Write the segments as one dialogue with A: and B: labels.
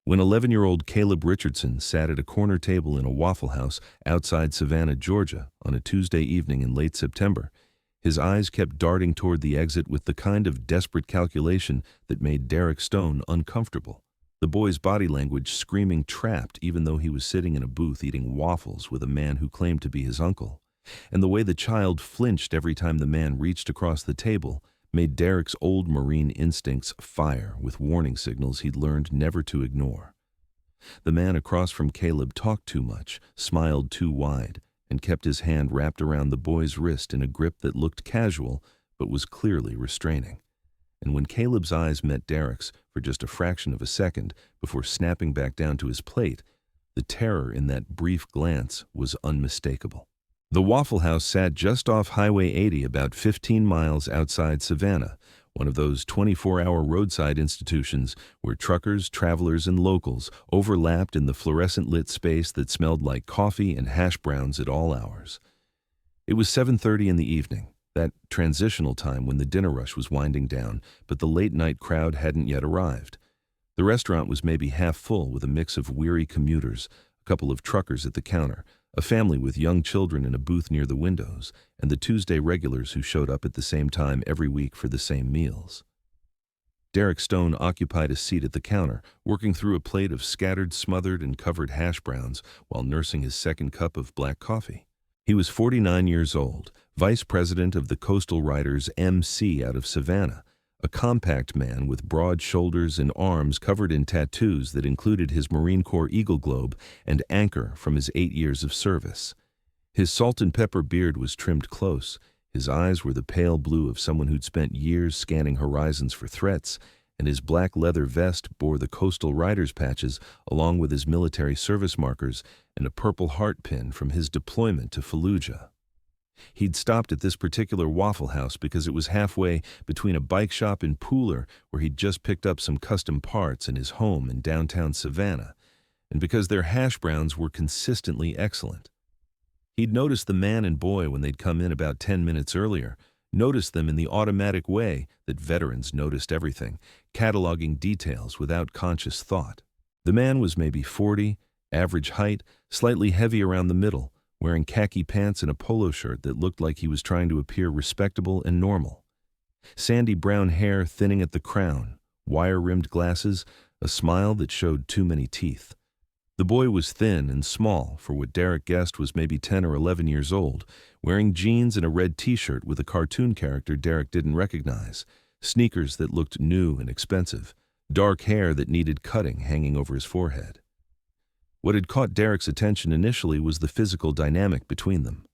A: When 11-year-old Caleb Richardson sat at a corner table in a Waffle House outside Savannah, Georgia, on a Tuesday evening in late September, his eyes kept darting toward the exit with the kind of desperate calculation that made Derek Stone uncomfortable. The boy's body language screaming trapped even though he was sitting in a booth eating waffles with a man who claimed to be his uncle. And the way the child flinched every time the man reached across the table made Derek's old Marine instincts fire with warning signals he'd learned never to ignore. The man across from Caleb talked too much, smiled too wide, and kept his hand wrapped around the boy's wrist in a grip that looked casual but was clearly restraining. And when Caleb's eyes met Derek's for just a fraction of a second before snapping back down to his plate, the terror in that brief glance was unmistakable. The Waffle House sat just off Highway 80 about 15 miles outside Savannah, one of those 24-hour roadside institutions where truckers, travelers, and locals overlapped in the fluorescent-lit space that smelled like coffee and hash browns at all hours. It was 7:30 in the evening, that transitional time when the dinner rush was winding down, but the late-night crowd hadn't yet arrived. The restaurant was maybe half full with a mix of weary commuters, a couple of truckers at the counter, a family with young children in a booth near the windows, and the Tuesday regulars who showed up at the same time every week for the same meals. Derek Stone occupied a seat at the counter, working through a plate of scattered, smothered, and covered hash browns while nursing his second cup of black coffee. He was 49 years old, vice president of the Coastal Riders MC out of Savannah, a compact man with broad shoulders and arms covered in tattoos that included his Marine Corps Eagle Globe and anchor from his 8 years of service. His salt and pepper beard was trimmed close, his eyes were the pale blue of someone who'd spent years scanning horizons for threats, and his black leather vest bore the Coastal Riders patches along with his military service markers and a purple heart pin from his deployment to Fallujah. He'd stopped at this particular Waffle House because it was halfway between a bike shop in Pooler, where he'd just picked up some custom parts, and his home in downtown Savannah, and because their hash browns were consistently excellent. He'd noticed the man and boy when they'd come in about 10 minutes earlier, noticed them in the automatic way that veterans noticed everything, cataloging details without conscious thought. The man was maybe 40, average height, slightly heavy around the middle, wearing khaki pants and a polo shirt that looked like he was trying to appear respectable and normal. Sandy brown hair thinning at the crown, wire-rimmed glasses, a smile that showed too many teeth. The boy was thin and small for what Derek guessed was maybe 10 or 11 years old, wearing jeans and a red t-shirt with a cartoon character Derek didn't recognize, sneakers that looked new and expensive, dark hair that needed cutting hanging over his forehead. What had caught Derek's attention initially was the physical dynamic between them.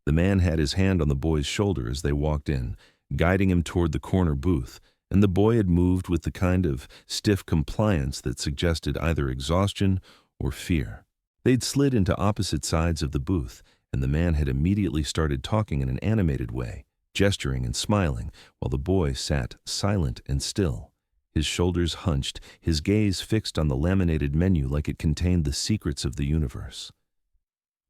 A: The man had his hand on the boy's shoulder as they walked in, guiding him toward the corner booth, and the boy had moved with the kind of stiff compliance that suggested either exhaustion or fear. They'd slid into opposite sides of the booth, and the man had immediately started talking in an animated way, gesturing and smiling, while the boy sat silent and still, his shoulders hunched, his gaze fixed on the laminated menu like it contained the secrets of the universe.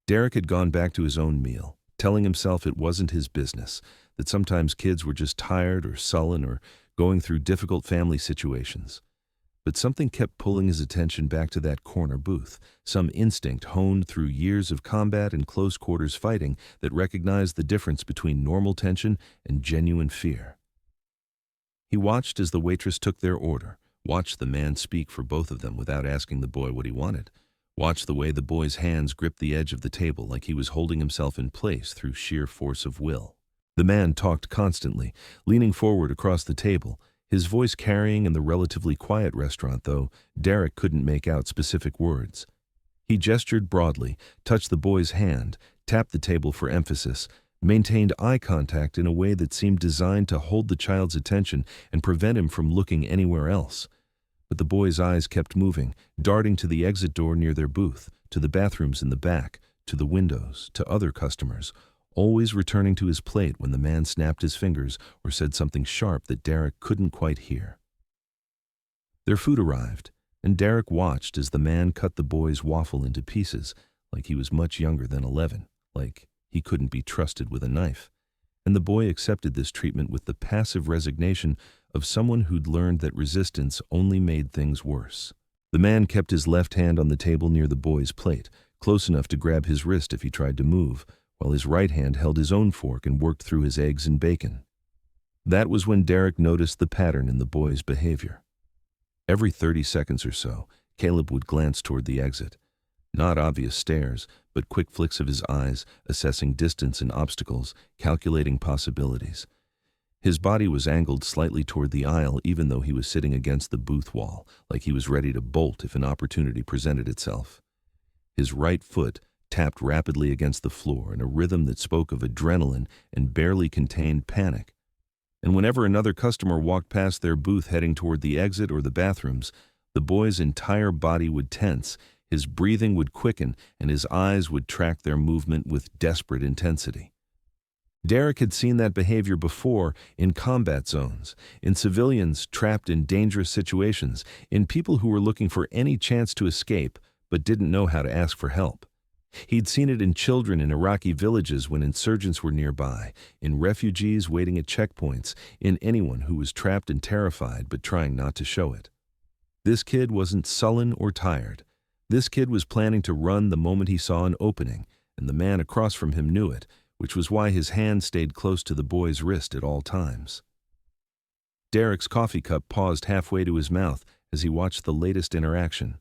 A: Derek had gone back to his own meal, telling himself it wasn't his business, that sometimes kids were just tired or sullen or going through difficult family situations. But something kept pulling his attention back to that corner booth, some instinct honed through years of combat and close-quarters fighting that recognized the difference between normal tension and genuine fear. He watched as the waitress took their order, watched the man speak for both of them without asking the boy what he wanted, watched the way the boy's hands gripped the edge of the table like he was holding himself in place through sheer force of will. The man talked constantly, leaning forward across the table, his voice carrying in the relatively quiet restaurant, though Derek couldn't make out specific words. He gestured broadly, touched the boy's hand, tapped the table for emphasis, maintained eye contact in a way that seemed designed to hold the child's attention and prevent him from looking anywhere else. But the boy's eyes kept moving, darting to the exit door near their booth, to the bathrooms in the back, to the windows, to other customers, always returning to his plate when the man snapped his fingers or said something sharp that Derek couldn't quite hear. Their food arrived, and Derek watched as the man cut the boy's waffle into pieces, like he was much younger than 11, like he couldn't be trusted with a knife, and the boy accepted this treatment with the passive resignation of someone who'd learned that resistance only made things worse. The man kept his left hand on the table near the boy's plate, close enough to grab his wrist if he tried to move, while his right hand held his own fork and worked through his eggs and bacon. That was when Derek noticed the pattern in the boy's behavior. Every 30 seconds or so, Caleb would glance toward the exit. Not obvious stares, but quick flicks of his eyes, assessing distance and obstacles, calculating possibilities. His body was angled slightly toward the aisle even though he was sitting against the booth wall, like he was ready to bolt if an opportunity presented itself. His right foot tapped rapidly against the floor in a rhythm that spoke of adrenaline and barely contained panic. And whenever another customer walked past their booth heading toward the exit or the bathrooms, the boy's entire body would tense, his breathing would quicken, and his eyes would track their movement with desperate intensity. Derek had seen that behavior before in combat zones, in civilians trapped in dangerous situations, in people who were looking for any chance to escape but didn't know how to ask for help. He'd seen it in children in Iraqi villages when insurgents were nearby, in refugees waiting at checkpoints, in anyone who was trapped and terrified but trying not to show it. This kid wasn't sullen or tired. This kid was planning to run the moment he saw an opening, and the man across from him knew it, which was why his hand stayed close to the boy's wrist at all times. Derek's coffee cup paused halfway to his mouth as he watched the latest interaction.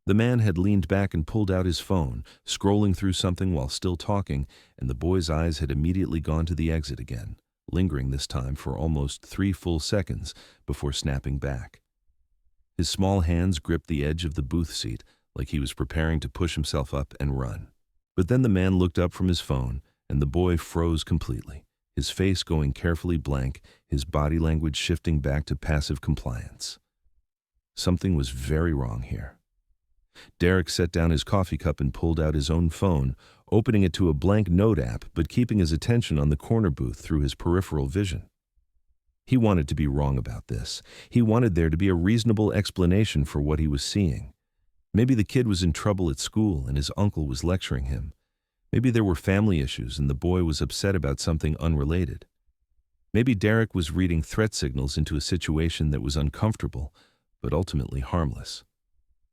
A: The man had leaned back and pulled out his phone, scrolling through something while still talking, and the boy's eyes had immediately gone to the exit again, lingering this time for almost 3 full seconds before snapping back. His small hands gripped the edge of the booth seat, like he was preparing to push himself up and run. But then the man looked up from his phone, and the boy froze completely, his face going carefully blank, his body language shifting back to passive compliance. Something was very wrong here. Derek set down his coffee cup and pulled out his own phone, opening it to a blank note app but keeping his attention on the corner booth through his peripheral vision. He wanted to be wrong about this. He wanted there to be a reasonable explanation for what he was seeing. Maybe the kid was in trouble at school and his uncle was lecturing him. Maybe there were family issues and the boy was upset about something unrelated. Maybe Derek was reading threat signals into a situation that was uncomfortable, but ultimately harmless.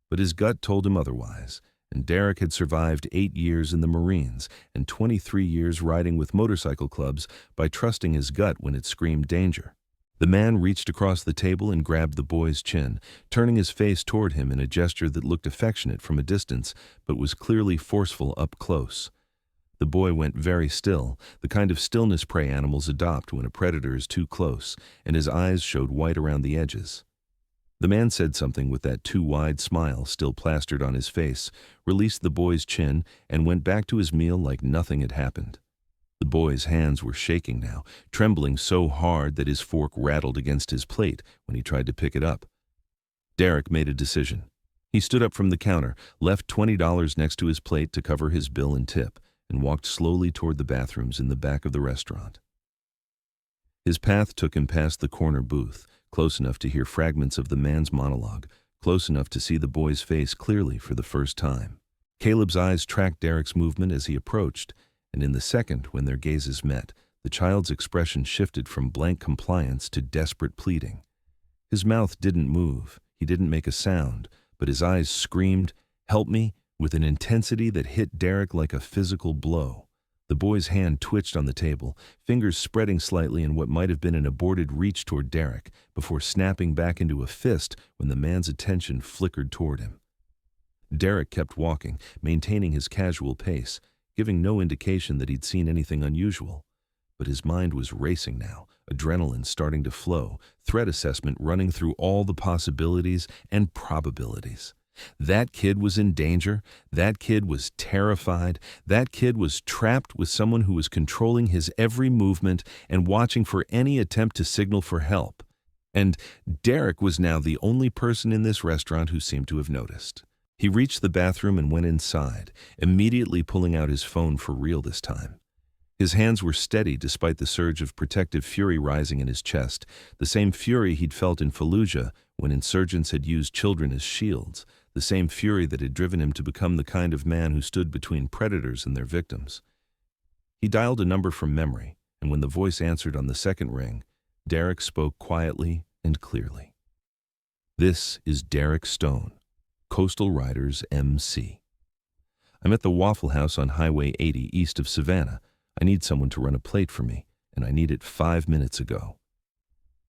A: But his gut told him otherwise, and Derek had survived 8 years in the Marines and 23 years riding with motorcycle clubs by trusting his gut when it screamed danger. The man reached across the table and grabbed the boy's chin, turning his face toward him in a gesture that looked affectionate from a distance but was clearly forceful up close. The boy went very still, the kind of stillness prey animals adopt when a predator is too close, and his eyes showed white around the edges. The man said something with that too wide smile still plastered on his face, released the boy's chin, and went back to his meal like nothing had happened. The boy's hands were shaking now, trembling so hard that his fork rattled against his plate when he tried to pick it up. Derek made a decision. He stood up from the counter, left $20 next to his plate to cover his bill and tip, and walked slowly toward the bathrooms in the back of the restaurant. His path took him past the corner booth, close enough to hear fragments of the man's monologue, close enough to see the boy's face clearly for the first time. Caleb's eyes tracked Derek's movement as he approached, and in the second when their gazes met, the child's expression shifted from blank compliance to desperate pleading. His mouth didn't move, he didn't make a sound, but his eyes screamed, "Help me," with an intensity that hit Derek like a physical blow. The boy's hand twitched on the table, fingers spreading slightly in what might have been an aborted reach toward Derek, before snapping back into a fist when the man's attention flickered toward him. Derek kept walking, maintaining his casual pace, giving no indication that he'd seen anything unusual. But his mind was racing now, adrenaline starting to flow, threat assessment running through all the possibilities and probabilities. That kid was in danger, that kid was terrified, that kid was trapped with someone who was controlling his every movement and watching for any attempt to signal for help. And Derek was now the only person in this restaurant who seemed to have noticed. He reached the bathroom and went inside, immediately pulling out his phone for real this time. His hands were steady despite the surge of protective fury rising in his chest, the same fury he'd felt in Fallujah when insurgents had used children as shields, the same fury that had driven him to become the kind of man who stood between predators and their victims. He dialed a number from memory, and when the voice answered on the second ring, Derek spoke quietly and clearly. "This is Derek Stone. Coastal Riders MC. I'm at the Waffle House on Highway 80 east of Savannah. I need someone to run a plate for me, and I need it 5 minutes ago.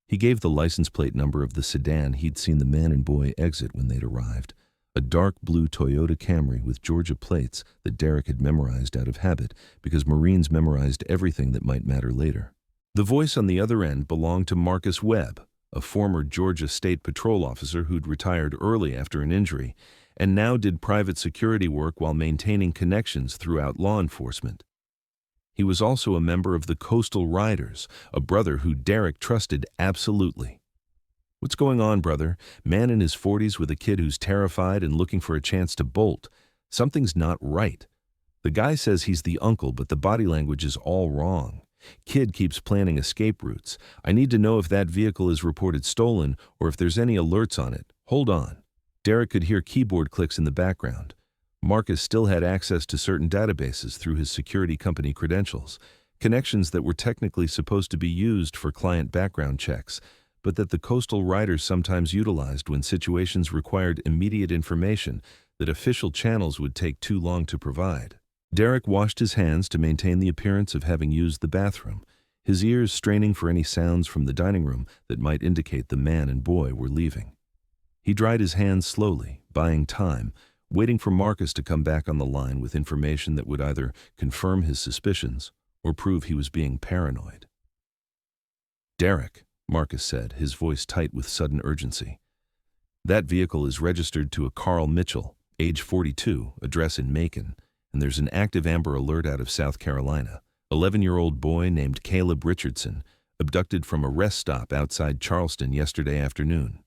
A: He gave the license plate number of the sedan he'd seen the man and boy exit when they'd arrived, a dark blue Toyota Camry with Georgia plates that Derek had memorized out of habit because Marines memorized everything that might matter later. The voice on the other end belonged to Marcus Webb, a former Georgia State Patrol officer who'd retired early after an injury and now did private security work while maintaining connections throughout law enforcement. He was also a member of the Coastal Riders, a brother who Derek trusted absolutely. "What's going on, brother? Man in his 40s with a kid who's terrified and looking for a chance to bolt. Something's not right. The guy says he's the uncle, but the body language is all wrong. Kid keeps planning escape routes. I need to know if that vehicle is reported stolen or if there's any alerts on it. Hold on." Derek could hear keyboard clicks in the background. Marcus still had access to certain databases through his security company credentials, connections that were technically supposed to be used for client background checks, but that the Coastal Riders sometimes utilized when situations required immediate information that official channels would take too long to provide. Derek washed his hands to maintain the appearance of having used the bathroom, his ears straining for any sounds from the dining room that might indicate the man and boy were leaving. He dried his hands slowly, buying time, waiting for Marcus to come back on the line with information that would either confirm his suspicions or prove he was being paranoid. "Derek," Marcus said, his voice tight with sudden urgency. "That vehicle is registered to a Carl Mitchell, age 42, address in Macon, and there's an active Amber Alert out of South Carolina. 11-year-old boy named Caleb Richardson, abducted from a rest stop outside Charleston yesterday afternoon.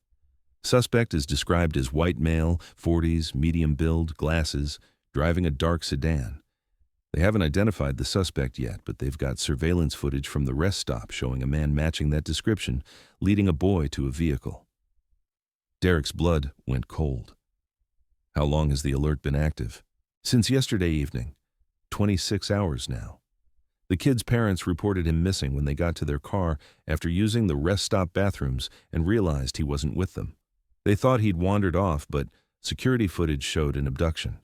A: Suspect is described as white male, 40s, medium build, glasses, driving a dark sedan. They haven't identified the suspect yet, but they've got surveillance footage from the rest stop showing a man matching that description, leading a boy to a vehicle." Derek's blood went cold. "How long has the alert been active?" "Since yesterday evening. 26 hours now. The kid's parents reported him missing when they got to their car after using the rest stop bathrooms and realized he wasn't with them. They thought he'd wandered off, but security footage showed an abduction.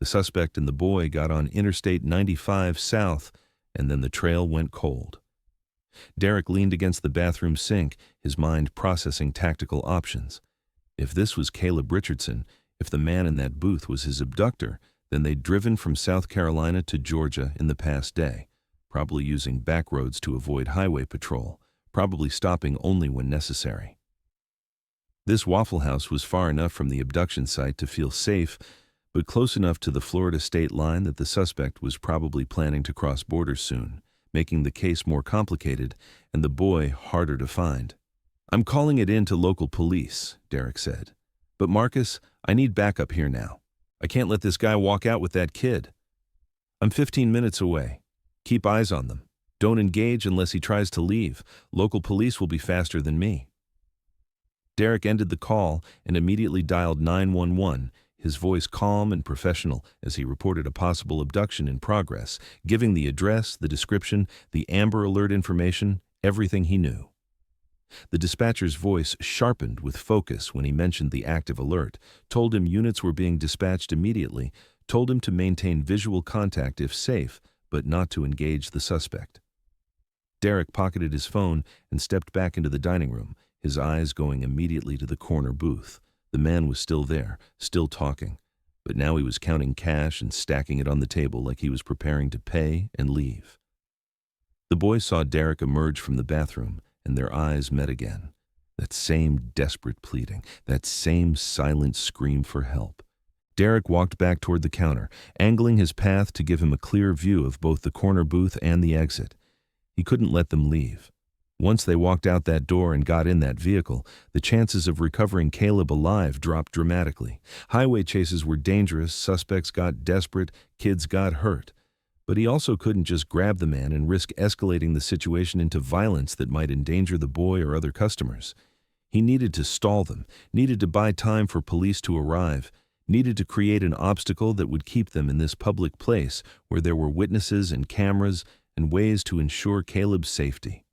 A: The suspect and the boy got on Interstate 95 south, and then the trail went cold." Derek leaned against the bathroom sink, his mind processing tactical options. If this was Caleb Richardson, if the man in that booth was his abductor, then they'd driven from South Carolina to Georgia in the past day, probably using back roads to avoid highway patrol, probably stopping only when necessary. This Waffle House was far enough from the abduction site to feel safe, but close enough to the Florida state line that the suspect was probably planning to cross borders soon, making the case more complicated and the boy harder to find. "I'm calling it in to local police," Derek said. "But Marcus, I need backup here now. I can't let this guy walk out with that kid. I'm 15 minutes away. Keep eyes on them. Don't engage unless he tries to leave. Local police will be faster than me." Derek ended the call and immediately dialed 911, his voice calm and professional as he reported a possible abduction in progress, giving the address, the description, the Amber Alert information, everything he knew. The dispatcher's voice sharpened with focus when he mentioned the active alert, told him units were being dispatched immediately, told him to maintain visual contact if safe, but not to engage the suspect. Derek pocketed his phone and stepped back into the dining room, his eyes going immediately to the corner booth. The man was still there, still talking, but now he was counting cash and stacking it on the table like he was preparing to pay and leave. The boy saw Derek emerge from the bathroom, and their eyes met again. That same desperate pleading, that same silent scream for help. Derek walked back toward the counter, angling his path to give him a clear view of both the corner booth and the exit. He couldn't let them leave. Once they walked out that door and got in that vehicle, the chances of recovering Caleb alive dropped dramatically. Highway chases were dangerous, suspects got desperate, kids got hurt. But he also couldn't just grab the man and risk escalating the situation into violence that might endanger the boy or other customers. He needed to stall them, needed to buy time for police to arrive, needed to create an obstacle that would keep them in this public place where there were witnesses and cameras and ways to ensure Caleb's safety.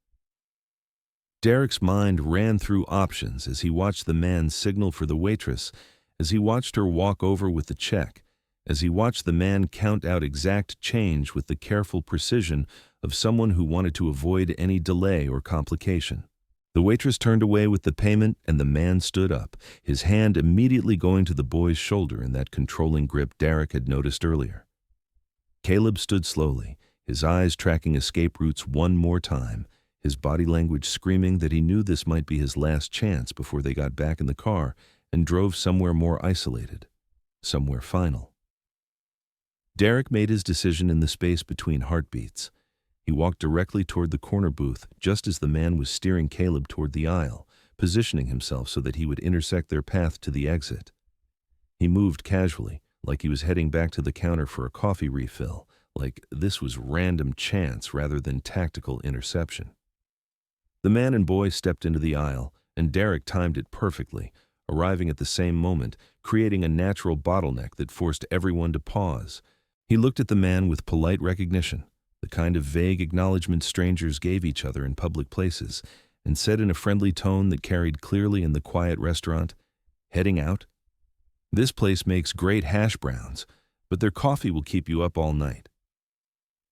A: Derek's mind ran through options as he watched the man signal for the waitress as he watched her walk over with the check, as he watched the man count out exact change with the careful precision of someone who wanted to avoid any delay or complication. The waitress turned away with the payment, and the man stood up, his hand immediately going to the boy's shoulder in that controlling grip Derek had noticed earlier. Caleb stood slowly, his eyes tracking escape routes one more time, his body language screaming that he knew this might be his last chance before they got back in the car and drove somewhere more isolated, somewhere final. Derek made his decision in the space between heartbeats. He walked directly toward the corner booth just as the man was steering Caleb toward the aisle, positioning himself so that he would intersect their path to the exit. He moved casually, like he was heading back to the counter for a coffee refill, like this was random chance rather than tactical interception. The man and boy stepped into the aisle, and Derek timed it perfectly, arriving at the same moment, creating a natural bottleneck that forced everyone to pause. He looked at the man with polite recognition, the kind of vague acknowledgement strangers gave each other in public places, and said in a friendly tone that carried clearly in the quiet restaurant, "Heading out? This place makes great hash browns, but their coffee will keep you up all night."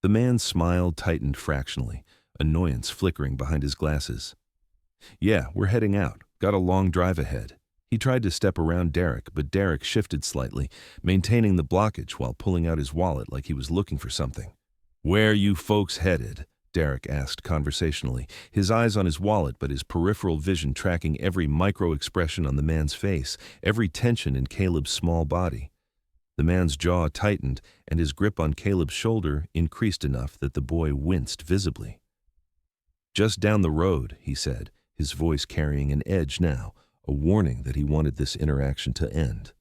A: The man's smile tightened fractionally, annoyance flickering behind his glasses. "Yeah, we're heading out. Got a long drive ahead." He tried to step around Derek, but Derek shifted slightly, maintaining the blockage while pulling out his wallet like he was looking for something. "Where are you folks headed?" Derek asked conversationally, his eyes on his wallet but his peripheral vision tracking every micro-expression on the man's face, every tension in Caleb's small body. The man's jaw tightened, and his grip on Caleb's shoulder increased enough that the boy winced visibly. "Just down the road," he said, his voice carrying an edge now, a warning that he wanted this interaction to end.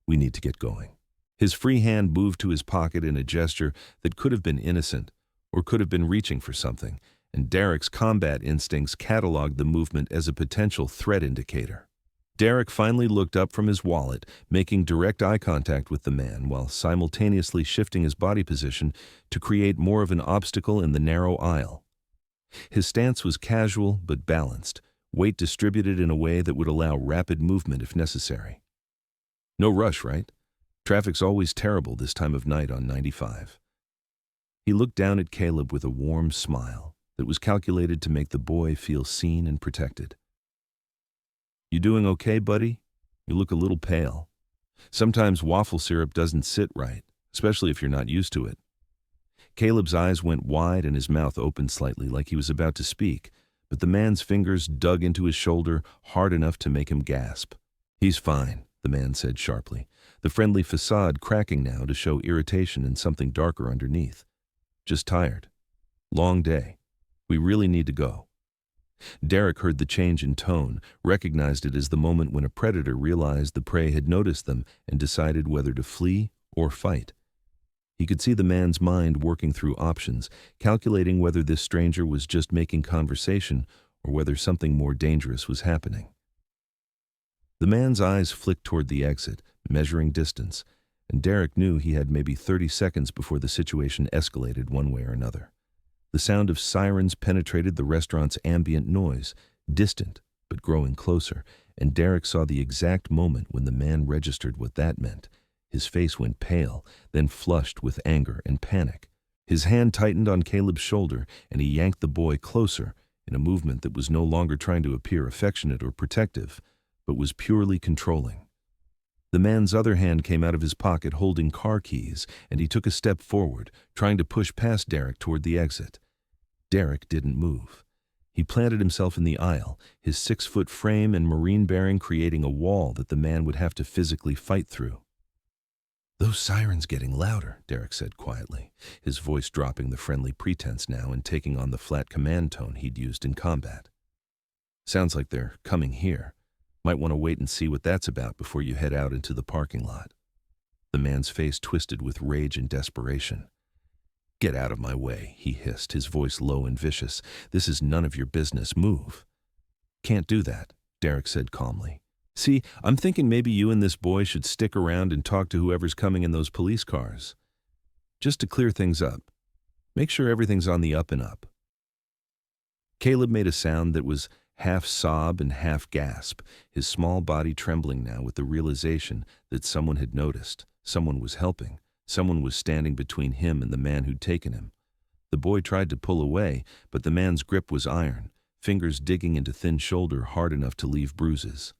A: "We need to get going." His free hand moved to his pocket in a gesture that could have been innocent, or could have been reaching for something, and Derek's combat instincts cataloged the movement as a potential threat indicator. Derek finally looked up from his wallet, making direct eye contact with the man while simultaneously shifting his body position to create more of an obstacle in the narrow aisle. His stance was casual but balanced, weight distributed in a way that would allow rapid movement if necessary. "No rush, right? Traffic's always terrible this time of night on 95. He looked down at Caleb with a warm smile that was calculated to make the boy feel seen and protected. "You doing okay, buddy? You look a little pale. Sometimes waffle syrup doesn't sit right, especially if you're not used to it." Caleb's eyes went wide and his mouth opened slightly like he was about to speak, but the man's fingers dug into his shoulder hard enough to make him gasp. "He's fine," the man said sharply, the friendly facade cracking now to show irritation and something darker underneath. "Just tired. Long day. We really need to go." Derek heard the change in tone, recognized it as the moment when a predator realized the prey had noticed them and decided whether to flee or fight. He could see the man's mind working through options, calculating whether this stranger was just making conversation or whether something more dangerous was happening. The man's eyes flicked toward the exit, measuring distance, and Derek knew he had maybe 30 seconds before the situation escalated one way or another. The sound of sirens penetrated the restaurant's ambient noise, distant but growing closer, and Derek saw the exact moment when the man registered what that meant. His face went pale, then flushed with anger and panic. His hand tightened on Caleb's shoulder, and he yanked the boy closer in a movement that was no longer trying to appear affectionate or protective, but was purely controlling. The man's other hand came out of his pocket holding car keys, and he took a step forward, trying to push past Derek toward the exit. Derek didn't move. He planted himself in the aisle, his 6-foot frame and marine bearing creating a wall that the man would have to physically fight through. "Those sirens getting louder," Derek said quietly, his voice dropping the friendly pretense now and taking on the flat command tone he'd used in combat. "Sounds like they're coming here. Might want to wait and see what that's about before you head out into the parking lot." The man's face twisted with rage and desperation. "Get out of my way," he hissed, his voice low and vicious. "This is none of your business. Move." "Can't do that," Derek said calmly. "See, I'm thinking maybe you and this boy should stick around and talk to whoever's coming in those police cars. Just to clear things up. Make sure everything's on the up and up." Caleb made a sound that was half sob and half gasp, his small body trembling now with the realization that someone had noticed, someone was helping, someone was standing between him and the man who'd taken him. The boy tried to pull away, but the man's grip was iron, fingers digging into thin shoulder hard enough to leave bruises.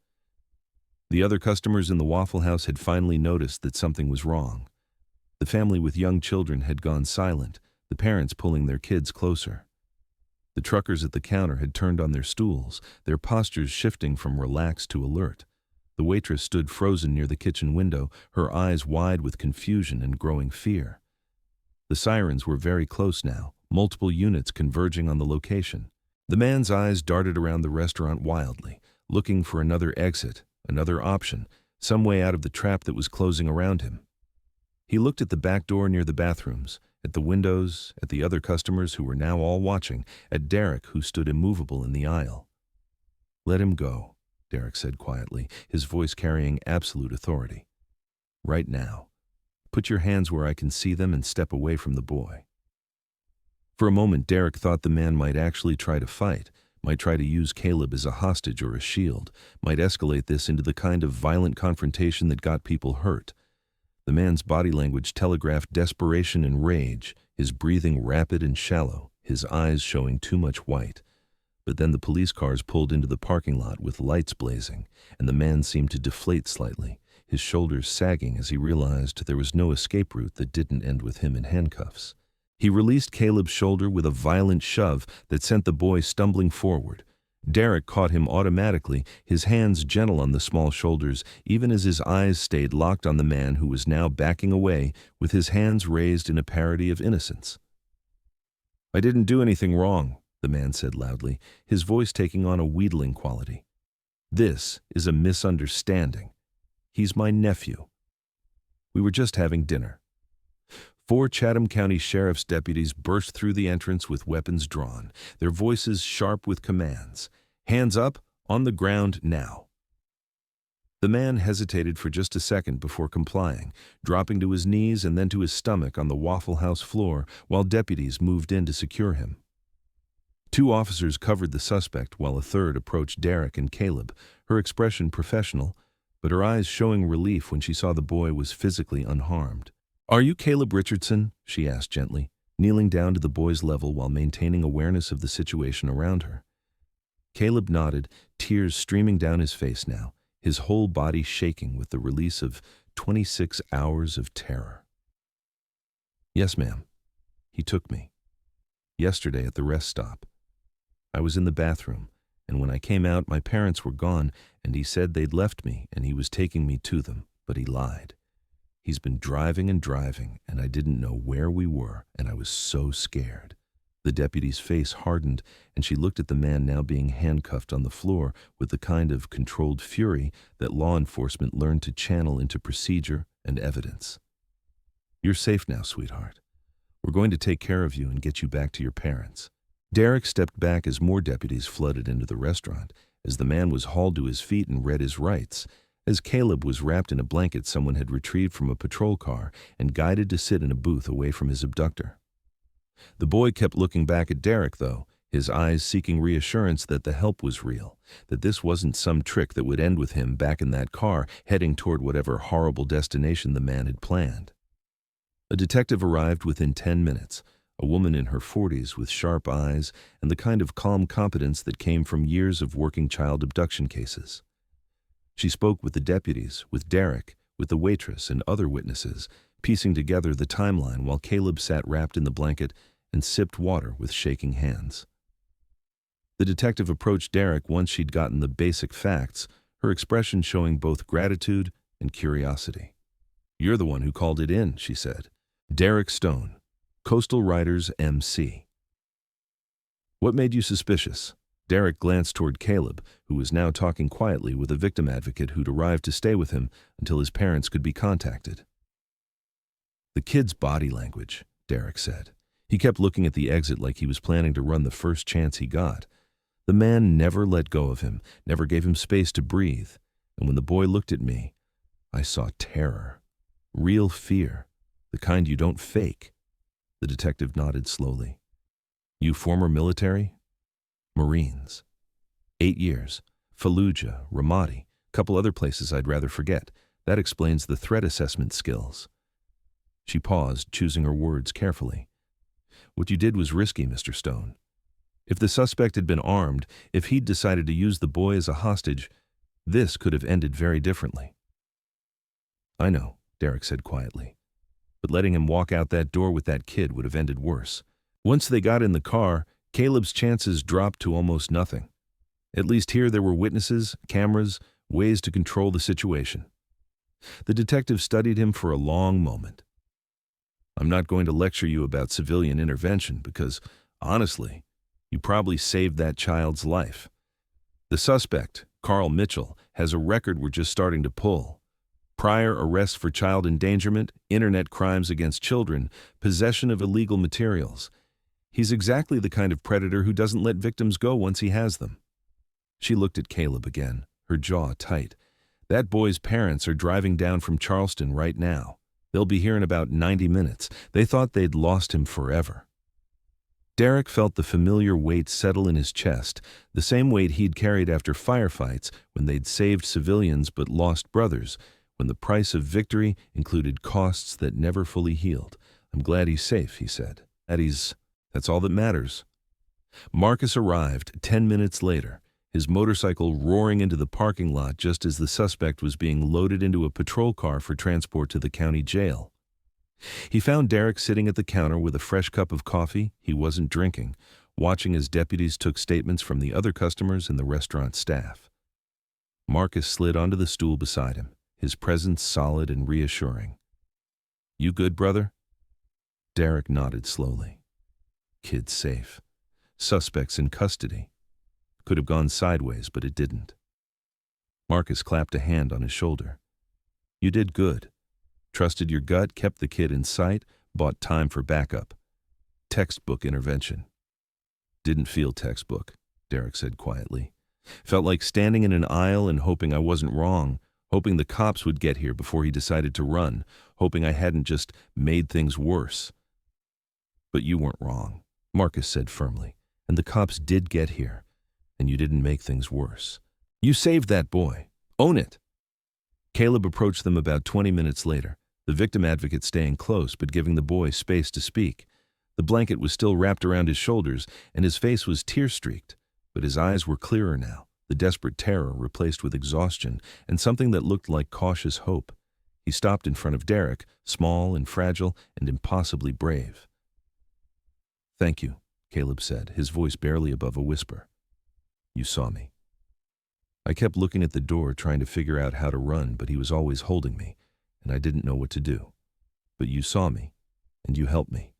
A: The other customers in the Waffle House had finally noticed that something was wrong. The family with young children had gone silent, the parents pulling their kids closer. The truckers at the counter had turned on their stools, their postures shifting from relaxed to alert. The waitress stood frozen near the kitchen window, her eyes wide with confusion and growing fear. The sirens were very close now, multiple units converging on the location. The man's eyes darted around the restaurant wildly, looking for another exit, another option, some way out of the trap that was closing around him. He looked at the back door near the bathrooms, at the windows, at the other customers who were now all watching, at Derek who stood immovable in the aisle. "Let him go," Derek said quietly, his voice carrying absolute authority. "Right now. Put your hands where I can see them and step away from the boy." For a moment, Derek thought the man might actually try to fight, might try to use Caleb as a hostage or a shield, might escalate this into the kind of violent confrontation that got people hurt. The man's body language telegraphed desperation and rage, his breathing rapid and shallow, his eyes showing too much white. But then the police cars pulled into the parking lot with lights blazing, and the man seemed to deflate slightly, his shoulders sagging as he realized there was no escape route that didn't end with him in handcuffs. He released Caleb's shoulder with a violent shove that sent the boy stumbling forward. Derek caught him automatically, his hands gentle on the small shoulders, even as his eyes stayed locked on the man who was now backing away with his hands raised in a parody of innocence. "I didn't do anything wrong," the man said loudly, his voice taking on a wheedling quality. "This is a misunderstanding. He's my nephew. We were just having dinner." 4 Chatham County Sheriff's deputies burst through the entrance with weapons drawn, their voices sharp with commands. "Hands up, on the ground now." The man hesitated for just a second before complying, dropping to his knees and then to his stomach on the Waffle House floor while deputies moved in to secure him. 2 officers covered the suspect while a third approached Derek and Caleb, her expression professional, but her eyes showing relief when she saw the boy was physically unharmed. "Are you Caleb Richardson?" she asked gently, kneeling down to the boy's level while maintaining awareness of the situation around her. Caleb nodded, tears streaming down his face now, his whole body shaking with the release of 26 hours of terror. "Yes, ma'am. He took me. Yesterday at the rest stop. I was in the bathroom, and when I came out, my parents were gone, and he said they'd left me and he was taking me to them, but he lied. He's been driving, and I didn't know where we were, and I was so scared." The deputy's face hardened, and she looked at the man now being handcuffed on the floor with the kind of controlled fury that law enforcement learned to channel into procedure and evidence. "You're safe now, sweetheart. We're going to take care of you and get you back to your parents." Derek stepped back as more deputies flooded into the restaurant, as the man was hauled to his feet and read his rights, as Caleb was wrapped in a blanket someone had retrieved from a patrol car and guided to sit in a booth away from his abductor. The boy kept looking back at Derek, though, his eyes seeking reassurance that the help was real, that this wasn't some trick that would end with him back in that car heading toward whatever horrible destination the man had planned. A detective arrived within 10 minutes, a woman in her 40s with sharp eyes and the kind of calm competence that came from years of working child abduction cases. She spoke with the deputies, with Derek, with the waitress and other witnesses, piecing together the timeline while Caleb sat wrapped in the blanket and sipped water with shaking hands. The detective approached Derek once she'd gotten the basic facts, her expression showing both gratitude and curiosity. "You're the one who called it in," she said. "Derek Stone, Coastal Riders MC. What made you suspicious?" Derek glanced toward Caleb, who was now talking quietly with a victim advocate who'd arrived to stay with him until his parents could be contacted. "The kid's body language," Derek said. He kept looking at the exit like he was planning to run the first chance he got. The man never let go of him, never gave him space to breathe, and when the boy looked at me, I saw terror, real fear, the kind you don't fake. The detective nodded slowly. "You former military?" "Marines." 8 years. Fallujah, Ramadi, couple other places I'd rather forget. That explains the threat assessment skills. She paused, choosing her words carefully. What you did was risky, Mr. Stone. If the suspect had been armed, if he'd decided to use the boy as a hostage, this could have ended very differently. I know, Derek said quietly. But letting him walk out that door with that kid would have ended worse. Once they got in the car, Caleb's chances dropped to almost nothing. At least here there were witnesses, cameras, ways to control the situation. The detective studied him for a long moment. I'm not going to lecture you about civilian intervention because, honestly, you probably saved that child's life. The suspect, Carl Mitchell, has a record we're just starting to pull. Prior arrests for child endangerment, internet crimes against children, possession of illegal materials. He's exactly the kind of predator who doesn't let victims go once he has them. She looked at Caleb again, her jaw tight. That boy's parents are driving down from Charleston right now. They'll be here in about 90 minutes. They thought they'd lost him forever. Derek felt the familiar weight settle in his chest, the same weight he'd carried after firefights when they'd saved civilians but lost brothers, when the price of victory included costs that never fully healed. I'm glad he's safe, he said. That's all that matters. Marcus arrived 10 minutes later, his motorcycle roaring into the parking lot just as the suspect was being loaded into a patrol car for transport to the county jail. He found Derek sitting at the counter with a fresh cup of coffee he wasn't drinking, watching as deputies took statements from the other customers and the restaurant staff. Marcus slid onto the stool beside him, his presence solid and reassuring. You good, brother? Derek nodded slowly. Kid's safe. Suspects in custody. Could have gone sideways, but it didn't. Marcus clapped a hand on his shoulder. You did good. Trusted your gut, kept the kid in sight, bought time for backup. Textbook intervention. Didn't feel textbook, Derek said quietly. Felt like standing in an aisle and hoping I wasn't wrong, hoping the cops would get here before he decided to run, hoping I hadn't just made things worse. But you weren't wrong, Marcus said firmly, and the cops did get here, and you didn't make things worse. You saved that boy. Own it. Caleb approached them about 20 minutes later, the victim advocate staying close but giving the boy space to speak. The blanket was still wrapped around his shoulders, and his face was tear-streaked, but his eyes were clearer now, the desperate terror replaced with exhaustion and something that looked like cautious hope. He stopped in front of Derek, small and fragile and impossibly brave. Thank you, Caleb said, his voice barely above a whisper. You saw me. I kept looking at the door trying to figure out how to run, but he was always holding me, and I didn't know what to do. But you saw me, and you helped me.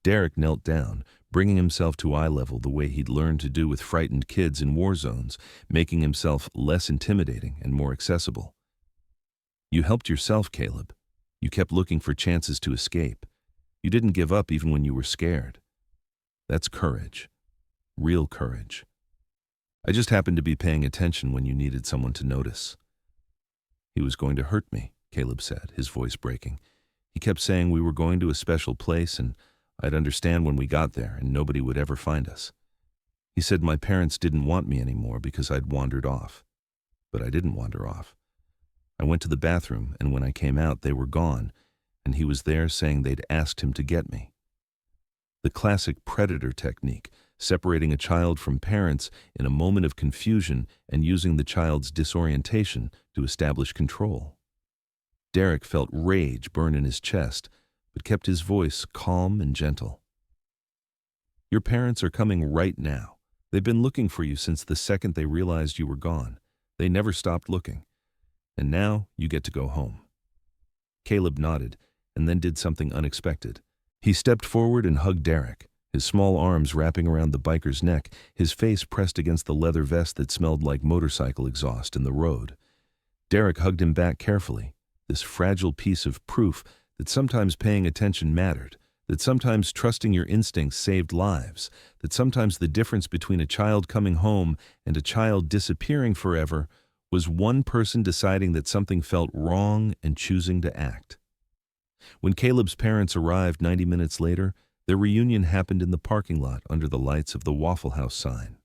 A: Derek knelt down, bringing himself to eye level the way he'd learned to do with frightened kids in war zones, making himself less intimidating and more accessible. You helped yourself, Caleb. You kept looking for chances to escape. You didn't give up even when you were scared. That's courage. Real courage. I just happened to be paying attention when you needed someone to notice. He was going to hurt me, Caleb said, his voice breaking. He kept saying we were going to a special place and I'd understand when we got there and nobody would ever find us. He said my parents didn't want me anymore because I'd wandered off. But I didn't wander off. I went to the bathroom, and when I came out, they were gone, and he was there saying they'd asked him to get me. The classic predator technique, separating a child from parents in a moment of confusion and using the child's disorientation to establish control. Derek felt rage burn in his chest, but kept his voice calm and gentle. Your parents are coming right now. They've been looking for you since the second they realized you were gone. They never stopped looking. And now you get to go home. Caleb nodded and then did something unexpected. He stepped forward and hugged Derek, his small arms wrapping around the biker's neck, his face pressed against the leather vest that smelled like motorcycle exhaust in the road. Derek hugged him back carefully, this fragile piece of proof that sometimes paying attention mattered, that sometimes trusting your instincts saved lives, that sometimes the difference between a child coming home and a child disappearing forever was one person deciding that something felt wrong and choosing to act. When Caleb's parents arrived 90 minutes later, their reunion happened in the parking lot under the lights of the Waffle House sign.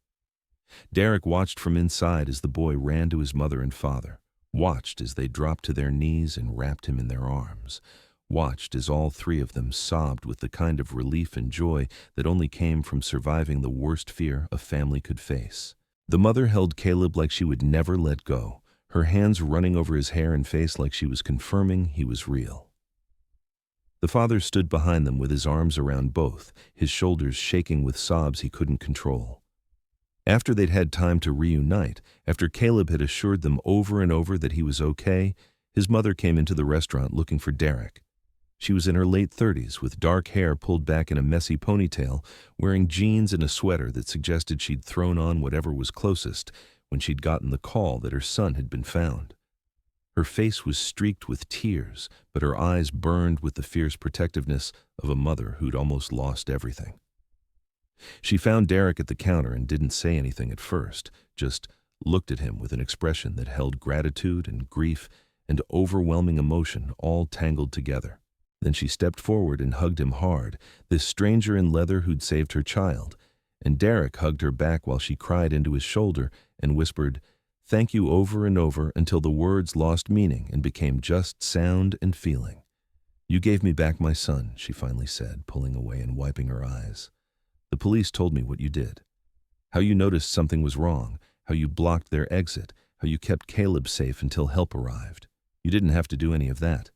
A: Derek watched from inside as the boy ran to his mother and father, watched as they dropped to their knees and wrapped him in their arms, watched as all three of them sobbed with the kind of relief and joy that only came from surviving the worst fear a family could face. The mother held Caleb like she would never let go, her hands running over his hair and face like she was confirming he was real. The father stood behind them with his arms around both, his shoulders shaking with sobs he couldn't control. After they'd had time to reunite, after Caleb had assured them over and over that he was okay, his mother came into the restaurant looking for Derek. She was in her late 30s, with dark hair pulled back in a messy ponytail, wearing jeans and a sweater that suggested she'd thrown on whatever was closest when she'd gotten the call that her son had been found. Her face was streaked with tears, but her eyes burned with the fierce protectiveness of a mother who'd almost lost everything. She found Derek at the counter and didn't say anything at first, just looked at him with an expression that held gratitude and grief and overwhelming emotion all tangled together. Then she stepped forward and hugged him hard, this stranger in leather who'd saved her child, and Derek hugged her back while she cried into his shoulder and whispered, "Thank you," over and over until the words lost meaning and became just sound and feeling. "You gave me back my son," she finally said, pulling away and wiping her eyes. "The police told me what you did. How you noticed something was wrong, how you blocked their exit, how you kept Caleb safe until help arrived. You didn't have to do any of that.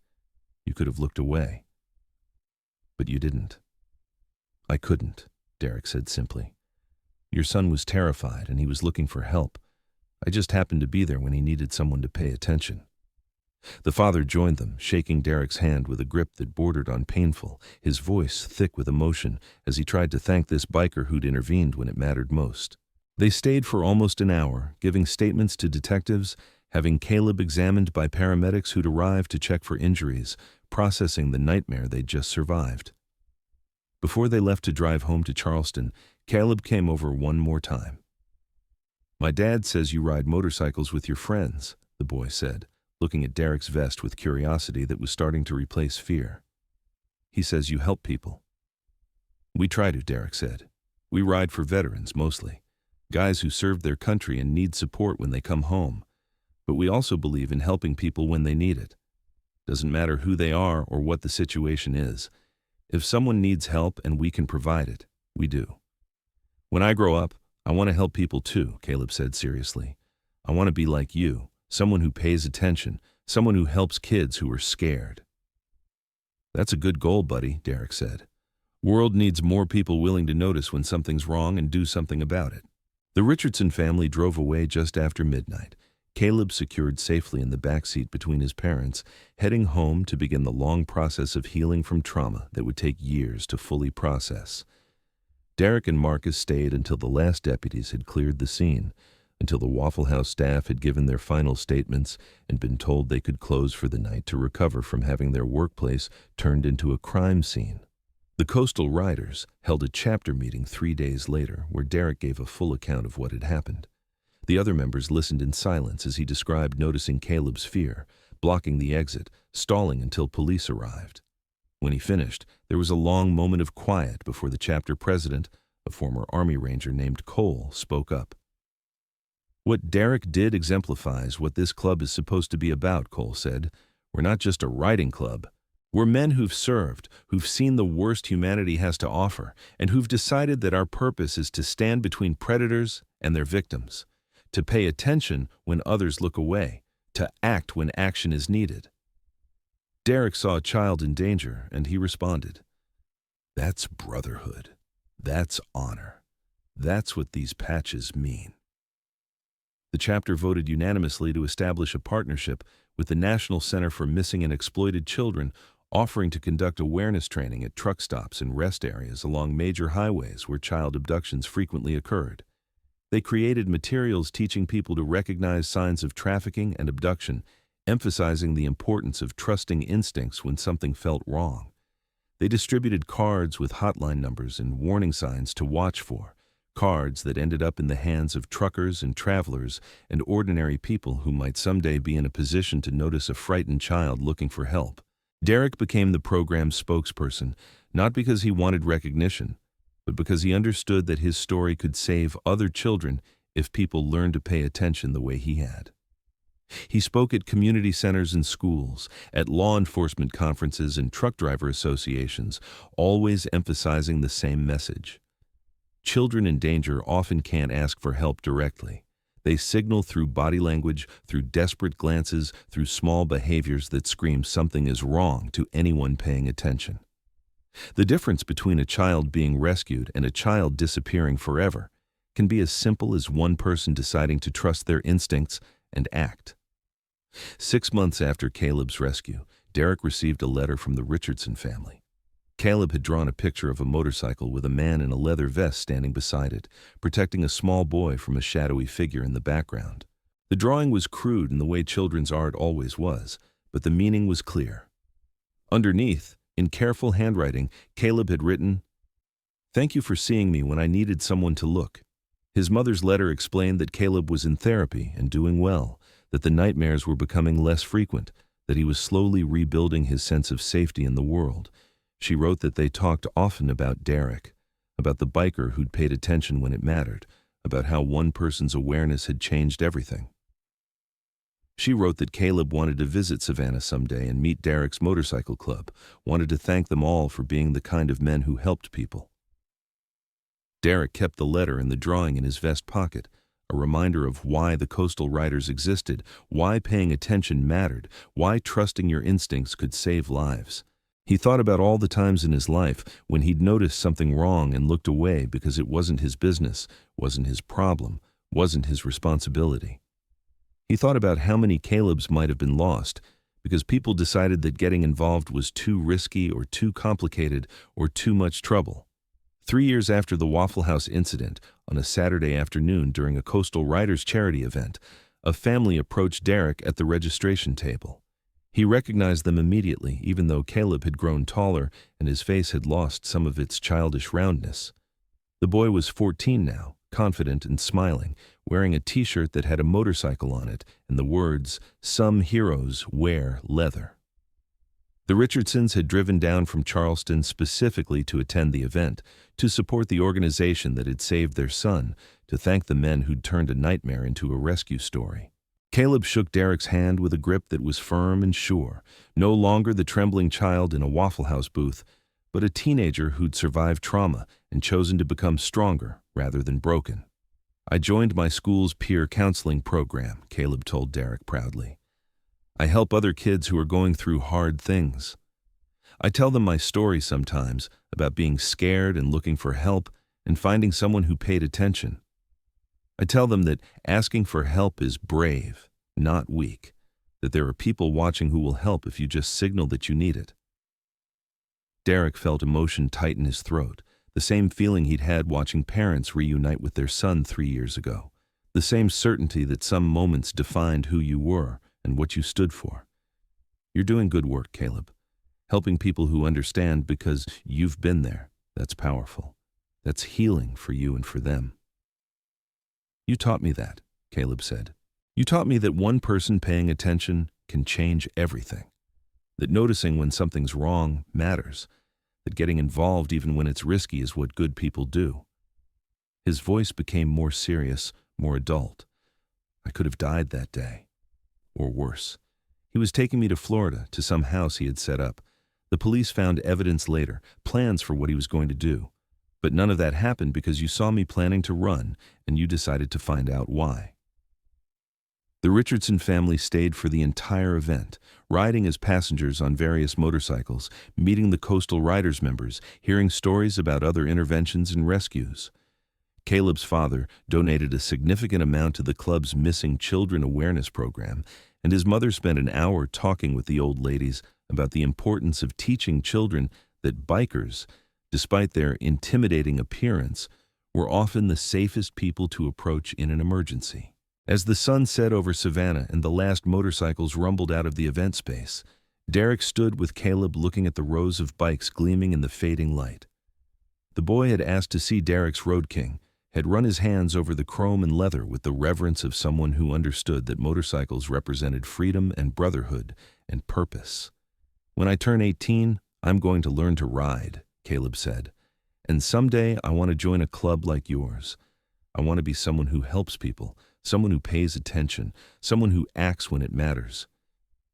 A: You could have looked away. But you didn't." "I couldn't," Derek said simply. "Your son was terrified and he was looking for help. I just happened to be there when he needed someone to pay attention." The father joined them, shaking Derek's hand with a grip that bordered on painful, his voice thick with emotion as he tried to thank this biker who'd intervened when it mattered most. They stayed for almost an hour, giving statements to detectives, having Caleb examined by paramedics who'd arrived to check for injuries, processing the nightmare they'd just survived. Before they left to drive home to Charleston, Caleb came over one more time. "My dad says you ride motorcycles with your friends," the boy said, looking at Derek's vest with curiosity that was starting to replace fear. "He says you help people." "We try to," Derek said. "We ride for veterans, mostly. Guys who served their country and need support when they come home. But we also believe in helping people when they need it. Doesn't matter who they are or what the situation is. If someone needs help and we can provide it, we do. When I grow up, I want to help people too," Caleb said seriously. "I want to be like you. Someone who pays attention, someone who helps kids who are scared." "That's a good goal, buddy," Derek said. "World needs more people willing to notice when something's wrong and do something about it." The Richardson family drove away just after midnight, Caleb secured safely in the backseat between his parents, heading home to begin the long process of healing from trauma that would take years to fully process. Derek and Marcus stayed until the last deputies had cleared the scene, until the Waffle House staff had given their final statements and been told they could close for the night to recover from having their workplace turned into a crime scene. The Coastal Riders held a chapter meeting 3 days later where Derek gave a full account of what had happened. The other members listened in silence as he described noticing Caleb's fear, blocking the exit, stalling until police arrived. When he finished, there was a long moment of quiet before the chapter president, a former Army Ranger named Cole, spoke up. "What Derek did exemplifies what this club is supposed to be about," Cole said. "We're not just a riding club. We're men who've served, who've seen the worst humanity has to offer, and who've decided that our purpose is to stand between predators and their victims, to pay attention when others look away, to act when action is needed." Derek saw a child in danger, and he responded, "That's brotherhood. That's honor. That's what these patches mean." The chapter voted unanimously to establish a partnership with the National Center for Missing and Exploited Children, offering to conduct awareness training at truck stops and rest areas along major highways where child abductions frequently occurred. They created materials teaching people to recognize signs of trafficking and abduction, emphasizing the importance of trusting instincts when something felt wrong. They distributed cards with hotline numbers and warning signs to watch for, cards that ended up in the hands of truckers and travelers and ordinary people who might someday be in a position to notice a frightened child looking for help. Derek became the program's spokesperson, not because he wanted recognition, but because he understood that his story could save other children if people learned to pay attention the way he had. He spoke at community centers and schools, at law enforcement conferences and truck driver associations, always emphasizing the same message. Children in danger often can't ask for help directly. They signal through body language, through desperate glances, through small behaviors that scream something is wrong to anyone paying attention. The difference between a child being rescued and a child disappearing forever can be as simple as one person deciding to trust their instincts and act. 6 months after Caleb's rescue, Derek received a letter from the Richardson family. Caleb had drawn a picture of a motorcycle with a man in a leather vest standing beside it, protecting a small boy from a shadowy figure in the background. The drawing was crude in the way children's art always was, but the meaning was clear. Underneath, in careful handwriting, Caleb had written, "Thank you for seeing me when I needed someone to look." His mother's letter explained that Caleb was in therapy and doing well, that the nightmares were becoming less frequent, that he was slowly rebuilding his sense of safety in the world. She wrote that they talked often about Derek, about the biker who'd paid attention when it mattered, about how one person's awareness had changed everything. She wrote that Caleb wanted to visit Savannah someday and meet Derek's motorcycle club, wanted to thank them all for being the kind of men who helped people. Derek kept the letter and the drawing in his vest pocket, a reminder of why the coastal riders existed, why paying attention mattered, why trusting your instincts could save lives. He thought about all the times in his life when he'd noticed something wrong and looked away because it wasn't his business, wasn't his problem, wasn't his responsibility. He thought about how many Calebs might have been lost because people decided that getting involved was too risky or too complicated or too much trouble. 3 years after the Waffle House incident, on a Saturday afternoon during a Coastal Riders charity event, a family approached Derek at the registration table. He recognized them immediately, even though Caleb had grown taller and his face had lost some of its childish roundness. The boy was 14 now, confident and smiling, wearing a t-shirt that had a motorcycle on it and the words, "Some heroes wear leather." The Richardsons had driven down from Charleston specifically to attend the event, to support the organization that had saved their son, to thank the men who'd turned a nightmare into a rescue story. Caleb shook Derek's hand with a grip that was firm and sure, no longer the trembling child in a Waffle House booth, but a teenager who'd survived trauma and chosen to become stronger rather than broken. "I joined my school's peer counseling program," Caleb told Derek proudly. "I help other kids who are going through hard things. I tell them my story sometimes about being scared and looking for help and finding someone who paid attention. I tell them that asking for help is brave, not weak, that there are people watching who will help if you just signal that you need it." Derek felt emotion tighten his throat, the same feeling he'd had watching parents reunite with their son 3 years ago, the same certainty that some moments defined who you were and what you stood for. "You're doing good work, Caleb. Helping people who understand because you've been there. That's powerful. That's healing for you and for them." "You taught me that," Caleb said. "You taught me that one person paying attention can change everything. That noticing when something's wrong matters. That getting involved even when it's risky is what good people do." His voice became more serious, more adult. "I could have died that day. Or worse. He was taking me to Florida, to some house he had set up. The police found evidence later, plans for what he was going to do. But none of that happened because you saw me planning to run, and you decided to find out why." The Richardson family stayed for the entire event, riding as passengers on various motorcycles, meeting the Coastal Riders members, hearing stories about other interventions and rescues. Caleb's father donated a significant amount to the club's Missing Children Awareness Program, and his mother spent an hour talking with the old ladies about the importance of teaching children that bikers, despite their intimidating appearance, were often the safest people to approach in an emergency. As the sun set over Savannah and the last motorcycles rumbled out of the event space, Derek stood with Caleb looking at the rows of bikes gleaming in the fading light. The boy had asked to see Derek's Road King, had run his hands over the chrome and leather with the reverence of someone who understood that motorcycles represented freedom and brotherhood and purpose. "When I turn 18, I'm going to learn to ride," Caleb said. "And someday I want to join a club like yours. I want to be someone who helps people, someone who pays attention, someone who acts when it matters.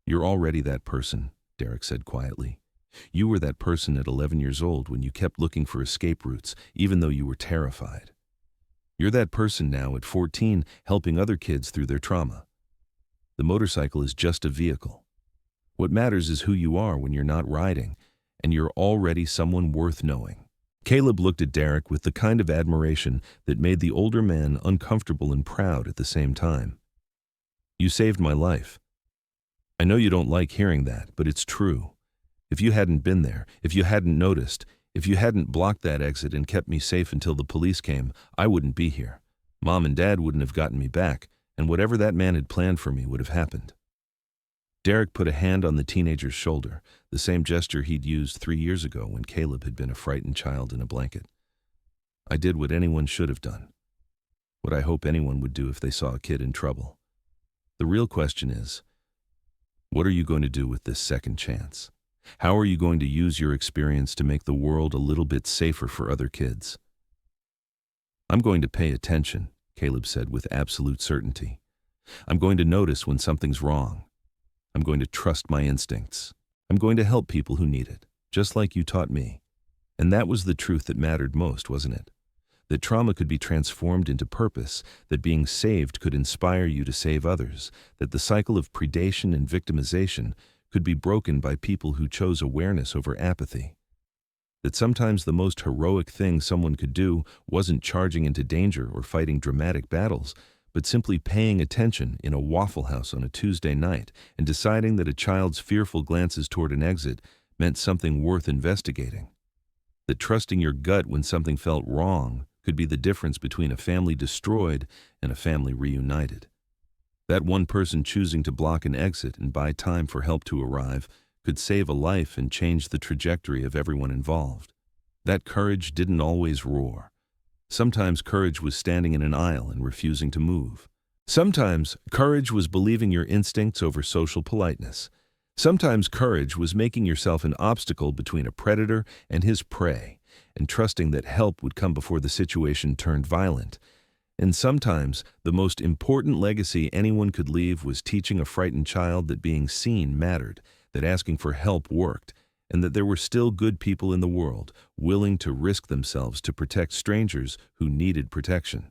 A: You're already that person, Derek said quietly. You were that person at 11 years old when you kept looking for escape routes, even though you were terrified. You're that person now at 14, helping other kids through their trauma. The motorcycle is just a vehicle. What matters is who you are when you're not riding, and you're already someone worth knowing. Caleb looked at Derek with the kind of admiration that made the older man uncomfortable and proud at the same time. You saved my life. I know you don't like hearing that, but it's true. If you hadn't been there, if you hadn't noticed, if you hadn't blocked that exit and kept me safe until the police came, I wouldn't be here. Mom and Dad wouldn't have gotten me back, and whatever that man had planned for me would have happened. Derek put a hand on the teenager's shoulder, the same gesture he'd used 3 years ago when Caleb had been a frightened child in a blanket. I did what anyone should have done, what I hope anyone would do if they saw a kid in trouble. The real question is, what are you going to do with this second chance? How are you going to use your experience to make the world a little bit safer for other kids? I'm going to pay attention, Caleb said with absolute certainty. I'm going to notice when something's wrong. I'm going to trust my instincts. I'm going to help people who need it, just like you taught me. And that was the truth that mattered most, wasn't it? That trauma could be transformed into purpose, that being saved could inspire you to save others, that the cycle of predation and victimization could be broken by people who chose awareness over apathy. That sometimes the most heroic thing someone could do wasn't charging into danger or fighting dramatic battles, but simply paying attention in a Waffle House on a Tuesday night and deciding that a child's fearful glances toward an exit meant something worth investigating. That trusting your gut when something felt wrong could be the difference between a family destroyed and a family reunited. That one person choosing to block an exit and buy time for help to arrive could save a life and change the trajectory of everyone involved. That courage didn't always roar. Sometimes courage was standing in an aisle and refusing to move. Sometimes courage was believing your instincts over social politeness. Sometimes courage was making yourself an obstacle between a predator and his prey, and trusting that help would come before the situation turned violent. And sometimes the most important legacy anyone could leave was teaching a frightened child that being seen mattered, that asking for help worked, and that there were still good people in the world willing to risk themselves to protect strangers who needed protection.